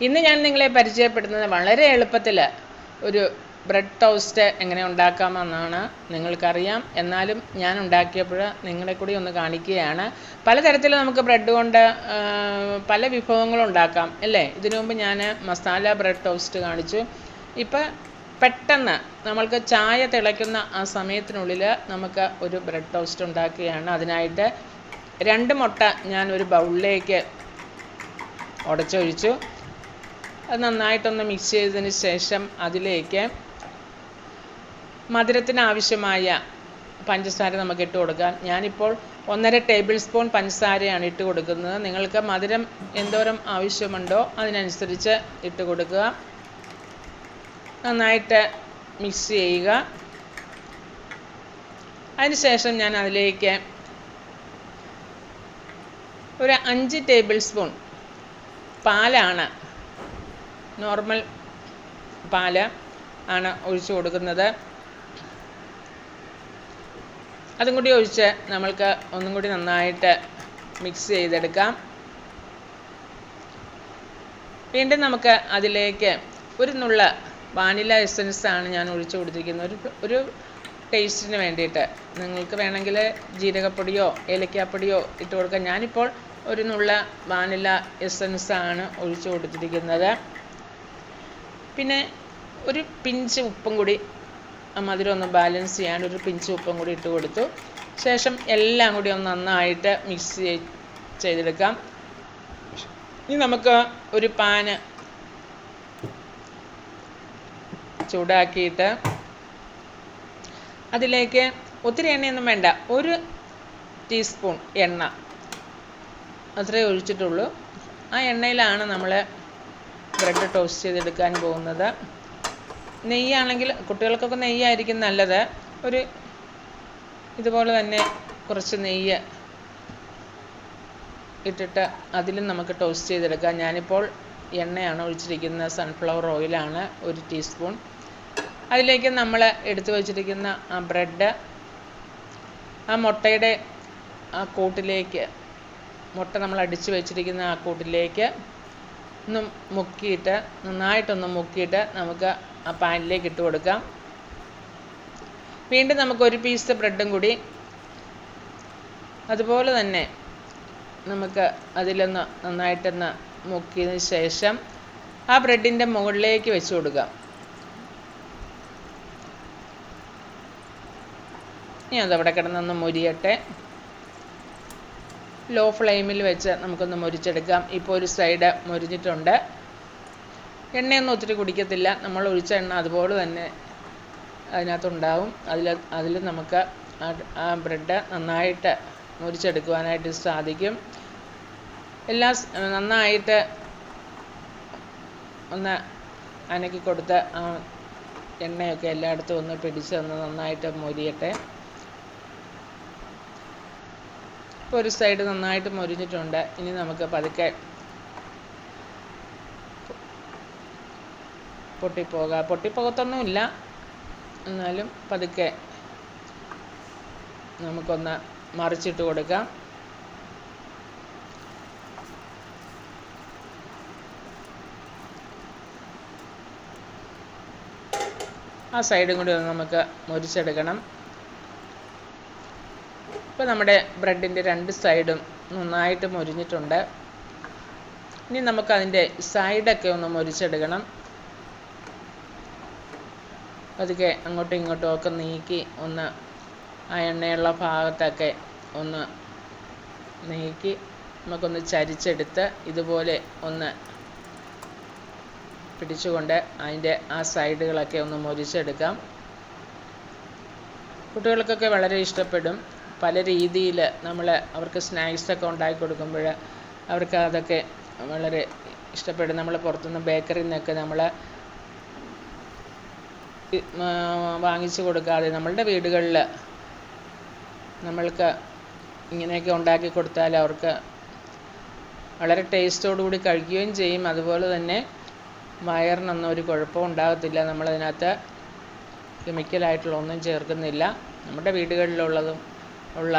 ഇന്ന് ഞാൻ നിങ്ങളെ പരിചയപ്പെടുന്നത് വളരെ എളുപ്പത്തിൽ ഒരു ബ്രെഡ് ടോസ്റ്റ് എങ്ങനെ ഉണ്ടാക്കാമെന്നാണ്. നിങ്ങൾക്കറിയാം, എന്നാലും ഞാൻ ഉണ്ടാക്കിയപ്പോൾ നിങ്ങളെ കൂടി ഒന്ന് കാണിക്കുകയാണ്. പലതരത്തിൽ നമുക്ക് ബ്രെഡ് കൊണ്ട് പല വിഭവങ്ങളും ഉണ്ടാക്കാം അല്ലേ. ഇതിനു മുമ്പ് ഞാൻ മസാല ബ്രെഡ് ടോസ്റ്റ് കാണിച്ചു. ഇപ്പം പെട്ടെന്ന് നമ്മൾക്ക് ചായ തിളയ്ക്കുന്ന ആ സമയത്തിനുള്ളിൽ നമുക്ക് ഒരു ബ്രെഡ് ടോസ്റ്റ് ഉണ്ടാക്കുകയാണ്. അതിനായിട്ട് 2 മുട്ട ഞാൻ ഒരു ബൗളിലേക്ക് ഉടച്ചൊഴിച്ചു. അത് നന്നായിട്ടൊന്ന് മിക്സ് ചെയ്തതിന് ശേഷം അതിലേക്ക് മധുരത്തിന് ആവശ്യമായ പഞ്ചസാര നമുക്ക് ഇട്ട് കൊടുക്കാം. ഞാനിപ്പോൾ 1.5 ടേബിൾ സ്പൂൺ പഞ്ചസാരയാണ് ഇട്ട് കൊടുക്കുന്നത്. നിങ്ങൾക്ക് മധുരം എന്തോരം ആവശ്യമുണ്ടോ അതിനനുസരിച്ച് ഇട്ട് കൊടുക്കുക. നന്നായിട്ട് മിക്സ് ചെയ്യുക. അതിനുശേഷം ഞാൻ അതിലേക്ക് ഒരു 5 ടേബിൾ സ്പൂൺ പാലാണ്, നോർമൽ പാല് ആണ് ഒഴിച്ചു കൊടുക്കുന്നത്. അതും കൂടി ഒഴിച്ച് നമ്മൾക്ക് ഒന്നും കൂടി നന്നായിട്ട് മിക്സ് ചെയ്തെടുക്കാം. വീണ്ടും നമുക്ക് അതിലേക്ക് ഒരു നുള്ള വാനില എസൻസ് ആണ് ഞാൻ ഒഴിച്ചു കൊടുത്തിരിക്കുന്നത്, ഒരു ടേസ്റ്റിന് വേണ്ടിയിട്ട്. നിങ്ങൾക്ക് വേണമെങ്കിൽ ജീരകപ്പൊടിയോ ഏലക്കാപ്പൊടിയോ ഇട്ട് കൊടുക്കാം. ഞാനിപ്പോൾ ഒരു നുള്ള വാനില എസൻസ് ആണ് ഒഴിച്ചു കൊടുത്തിരിക്കുന്നത്. പിന്നെ ഒരു പിഞ്ച് ഉപ്പും കൂടി, മധുരം ഒന്ന് ബാലൻസ് ചെയ്യാൻ ഒരു പിഞ്ച് ഉപ്പും കൂടി ഇട്ട് കൊടുത്തു. ശേഷം എല്ലാം കൂടി ഒന്ന് നന്നായിട്ട് മിക്സ് ചെയ്തെടുക്കാം. ഇനി നമുക്ക് ഒരു പാന് ചൂടാക്കിയിട്ട് അതിലേക്ക് ഒത്തിരി എണ്ണയൊന്നും വേണ്ട, 1 ടീസ്പൂൺ എണ്ണ അത്രേ ഒഴിച്ചിട്ടുള്ളൂ. ആ എണ്ണയിലാണ് നമ്മൾ ബ്രെഡ് ടോസ്റ്റ് ചെയ്തെടുക്കാൻ പോകുന്നത്. നെയ്യാണെങ്കിൽ കുട്ടികൾക്കൊക്കെ നെയ്യായിരിക്കും നല്ലത്. ഒരു ഇതുപോലെ തന്നെ കുറച്ച് നെയ്യ് ഇട്ടിട്ട് അതിലും നമുക്ക് ടോസ്റ്റ് ചെയ്തെടുക്കാം. ഞാനിപ്പോൾ എണ്ണയാണ് ഒഴിച്ചിരിക്കുന്നത്, സൺഫ്ലവർ ഓയിലാണ് 1 ടീസ്പൂൺ. അതിലേക്ക് നമ്മൾ എടുത്തു വച്ചിരിക്കുന്ന ആ ബ്രെഡ് ആ മുട്ടയുടെ ആ കൂട്ടിലേക്ക്, മുട്ട നമ്മൾ അടിച്ചു വെച്ചിരിക്കുന്ന ആ കൂട്ടിലേക്ക് ഒന്ന് മുക്കിയിട്ട്, നന്നായിട്ടൊന്ന് മുക്കിയിട്ട് നമുക്ക് ആ പാനിലേക്ക് ഇട്ട് കൊടുക്കാം. വീണ്ടും നമുക്ക് 1 പീസ് ബ്രെഡും കൂടി അതുപോലെ തന്നെ നമുക്ക് അതിലൊന്ന് നന്നായിട്ടൊന്ന് മുക്കിയതിന് ശേഷം ആ ബ്രെഡിൻ്റെ മുകളിലേക്ക് വെച്ച് കൊടുക്കാം. ഇനി അതവിടെ കിടന്നൊന്ന് മൊരിയട്ടെ. ലോ ഫ്ലെയിമിൽ വെച്ച് നമുക്കൊന്ന് മൊരിച്ചെടുക്കാം. ഇപ്പോൾ ഒരു സൈഡ് മൊരിഞ്ഞിട്ടുണ്ട്. എണ്ണയൊന്നും ഒത്തിരി കുടിക്കത്തില്ല, നമ്മൾ ഒഴിച്ച എണ്ണ അതുപോലെ തന്നെ അതിനകത്തുണ്ടാവും. അതിൽ നമുക്ക് ആ ബ്രെഡ് നന്നായിട്ട് മൊരിച്ചെടുക്കുവാനായിട്ട് സാധിക്കും. നന്നായിട്ട് ഒന്ന് അനക്കി കൊടുത്ത് ആ എണ്ണയൊക്കെ എല്ലായിടത്തും ഒന്ന് പിടിച്ച് നന്നായിട്ട് മൊരിയട്ടെ. ഇപ്പോൾ ഒരു സൈഡ് നന്നായിട്ട് മൊരിഞ്ഞിട്ടുണ്ട്. ഇനി നമുക്ക് പതുക്കെ പൊട്ടിപ്പോകത്തൊന്നുമില്ല, എന്നാലും പതുക്കെ നമുക്കൊന്ന് മറിച്ചിട്ട് കൊടുക്കാം. ആ സൈഡും കൂടി ഒന്ന് നമുക്ക് മൊരിച്ചെടുക്കണം. ഇപ്പോൾ നമ്മുടെ ബ്രെഡിൻ്റെ 2 സൈഡും നന്നായിട്ട് മൊരിഞ്ഞിട്ടുണ്ട്. ഇനി നമുക്കതിൻ്റെ സൈഡൊക്കെ ഒന്ന് മൊരിച്ചെടുക്കണം. പതുക്കെ അങ്ങോട്ടും ഇങ്ങോട്ടും ഒക്കെ നീക്കി ഒന്ന് ആ എണ്ണയുള്ള ഭാഗത്തൊക്കെ ഒന്ന് നീക്കി നമുക്കൊന്ന് ചരിച്ചെടുത്ത് ഇതുപോലെ ഒന്ന് പിടിച്ചുകൊണ്ട് അതിൻ്റെ ആ സൈഡുകളൊക്കെ ഒന്ന് മൊരിച്ചെടുക്കാം. കുട്ടികൾക്കൊക്കെ വളരെ ഇഷ്ടപ്പെടും. പല രീതിയിൽ നമ്മൾ അവർക്ക് സ്നാക്സൊക്കെ ഉണ്ടാക്കി കൊടുക്കുമ്പോൾ അവർക്ക് അതൊക്കെ വളരെ ഇഷ്ടപ്പെടും. നമ്മൾ പുറത്തുനിന്ന് ബേക്കറിയിൽ നിന്നൊക്കെ നമ്മൾ വാങ്ങിച്ചു കൊടുക്കാതെ നമ്മളുടെ വീടുകളിൽ നമ്മൾക്ക് ഇങ്ങനെയൊക്കെ ഉണ്ടാക്കി കൊടുത്താൽ അവർക്ക് വളരെ ടേസ്റ്റോടുകൂടി കഴിക്കുകയും ചെയ്യും. അതുപോലെ തന്നെ വയറിനൊന്നും ഒരു കുഴപ്പവും ഉണ്ടാകത്തില്ല. നമ്മളതിനകത്ത് കെമിക്കലായിട്ടുള്ള ഒന്നും ചേർക്കുന്നില്ല. നമ്മുടെ വീടുകളിലുള്ളതും ഉള്ള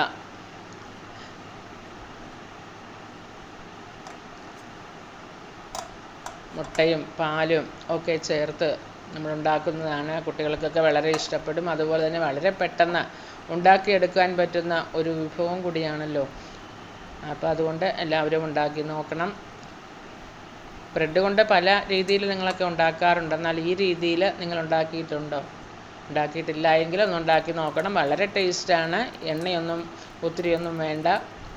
മുട്ടയും പാലും ഒക്കെ ചേർത്ത് നമ്മൾ ഉണ്ടാക്കുന്നതാണ്. കുട്ടികൾക്കൊക്കെ വളരെ ഇഷ്ടപ്പെടും. അതുപോലെ തന്നെ വളരെ പെട്ടെന്ന് ഉണ്ടാക്കിയെടുക്കാൻ പറ്റുന്ന ഒരു വിഭവം കൂടിയാണല്ലോ. അപ്പോൾ അതുകൊണ്ട് എല്ലാവരും ഉണ്ടാക്കി നോക്കണം. ബ്രെഡ് കൊണ്ട് പല രീതിയിൽ നിങ്ങളൊക്കെ ഉണ്ടാക്കാറുണ്ട്. എന്നാൽ ഈ രീതിയിൽ നിങ്ങൾ ഉണ്ടാക്കിയിട്ടുണ്ടോ? ഉണ്ടാക്കിയിട്ടില്ല എങ്കിൽ ഒന്ന് ഉണ്ടാക്കി നോക്കണം. വളരെ ടേസ്റ്റാണ്. എണ്ണയൊന്നും ഒത്തിരിയൊന്നും വേണ്ട.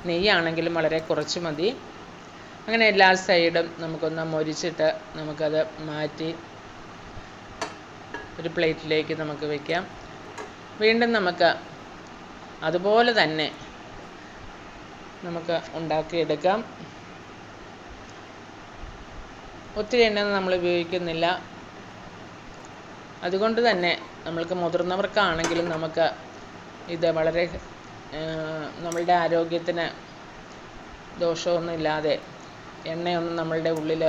നെയ്യാണെങ്കിലും വളരെ കുറച്ച് മതി. അങ്ങനെ എല്ലാ സൈഡും നമുക്കൊന്ന് മൊരിച്ചിട്ട് നമുക്കത് മാറ്റി ഒരു പ്ലേറ്റിലേക്ക് നമുക്ക് വയ്ക്കാം. വീണ്ടും നമുക്ക് അതുപോലെ തന്നെ നമുക്ക് ഉണ്ടാക്കിയെടുക്കാം. ഒത്തിരി എണ്ണ നമ്മൾ ഉപയോഗിക്കുന്നില്ല. അതുകൊണ്ട് തന്നെ നമ്മൾക്ക് മുതിർന്നവർക്കാണെങ്കിലും നമുക്ക് ഇത് വളരെ നമ്മളുടെ ആരോഗ്യത്തിന് ദോഷമൊന്നുമില്ലാതെ, എണ്ണയൊന്നും നമ്മളുടെ ഉള്ളിൽ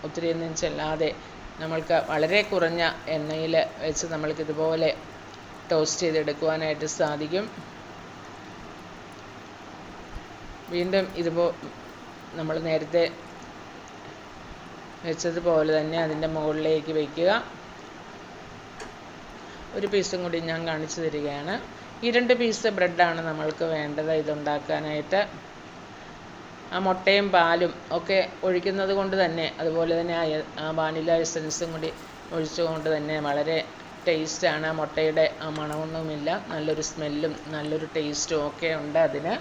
ഒത്തിരിയൊന്നും ചെല്ലാതെ നമ്മൾക്ക് വളരെ കുറഞ്ഞ എണ്ണയിൽ വെച്ച് നമ്മൾക്കിതുപോലെ ടോസ്റ്റ് ചെയ്തെടുക്കുവാനായിട്ട് സാധിക്കും. വീണ്ടും നമ്മൾ നേരത്തെ വെച്ചതുപോലെ തന്നെ അതിൻ്റെ മുകളിലേക്ക് വയ്ക്കുക. ഒരു പീസും കൂടി ഞാൻ കാണിച്ചു തരികയാണ്. ഈ 2 പീസ് ബ്രെഡാണ് നമ്മൾക്ക് വേണ്ടത് ഇതുണ്ടാക്കാനായിട്ട്. ആ മുട്ടയും പാലും ഒക്കെ ഒഴിക്കുന്നത് കൊണ്ട് തന്നെ, അതുപോലെ തന്നെ ആ വാനില എസൻസും കൂടി ഒഴിച്ചുകൊണ്ട് തന്നെ വളരെ ടേസ്റ്റാണ്. ആ മുട്ടയുടെ ആ മണമൊന്നുമില്ല, നല്ലൊരു സ്മെല്ലും നല്ലൊരു ടേസ്റ്റും ഒക്കെ ഉണ്ട് അതിന്.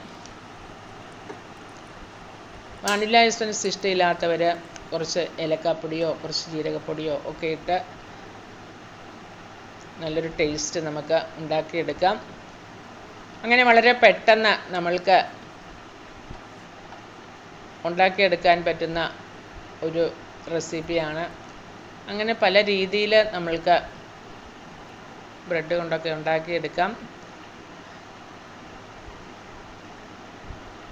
വാനില എസൻസ് ഇഷ്ടമില്ലാത്തവർ കുറച്ച് ഏലക്കാപ്പൊടിയോ കുറച്ച് ജീരകപ്പൊടിയോ ഒക്കെ ഇട്ട് നല്ലൊരു ടേസ്റ്റ് നമുക്ക് ഉണ്ടാക്കിയെടുക്കാം. അങ്ങനെ വളരെ പെട്ടെന്ന് നമ്മൾക്ക് ഉണ്ടാക്കിയെടുക്കാൻ പറ്റുന്ന ഒരു റെസിപ്പിയാണ്. അങ്ങനെ പല രീതിയിൽ നമ്മൾക്ക് ബ്രെഡ് കൊണ്ടൊക്കെ ഉണ്ടാക്കിയെടുക്കാം.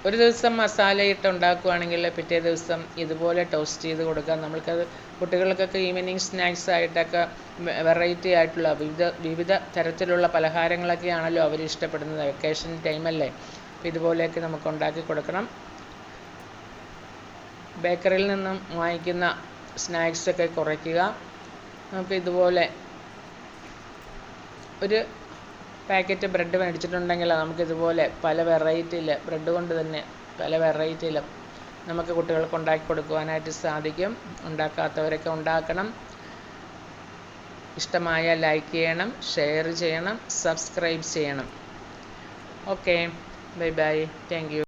ഒരു ദിവസം മസാലയിട്ട് ഉണ്ടാക്കുകയാണെങ്കിൽ പിറ്റേ ദിവസം ഇതുപോലെ ടോസ്റ്റ് ചെയ്ത് കൊടുക്കാം. നമ്മൾക്കത് കുട്ടികൾക്കൊക്കെ ഈവനിങ് സ്നാക്സ് ആയിട്ടൊക്കെ വെറൈറ്റി ആയിട്ടുള്ള വിവിധ തരത്തിലുള്ള പലഹാരങ്ങളൊക്കെയാണല്ലോ അവർ ഇഷ്ടപ്പെടുന്നത്. വെക്കേഷൻ ടൈമല്ലേ, അപ്പോൾ ഇതുപോലെയൊക്കെ നമുക്ക് ഉണ്ടാക്കി കൊടുക്കണം. ബേക്കറിയിൽ നിന്നും വാങ്ങിക്കുന്ന സ്നാക്സൊക്കെ കുറയ്ക്കുക. നമുക്ക് ഇതുപോലെ ഒരു പാക്കറ്റ് ബ്രെഡ് മേടിച്ചിട്ടുണ്ടെങ്കിൽ നമുക്കിതുപോലെ പല വെറൈറ്റിയിൽ ബ്രെഡ് കൊണ്ട് തന്നെ പല വെറൈറ്റിയിൽ നമുക്ക് കുട്ടികൾക്ക് ഉണ്ടാക്കി കൊടുക്കുവാനായിട്ട് സാധിക്കും. ഉണ്ടാക്കാത്തവരൊക്കെ ഉണ്ടാക്കണം. ഇഷ്ടമായ ലൈക്ക് ചെയ്യണം, ഷെയർ ചെയ്യണം, സബ്സ്ക്രൈബ് ചെയ്യണം. Okay, bye bye, thank you.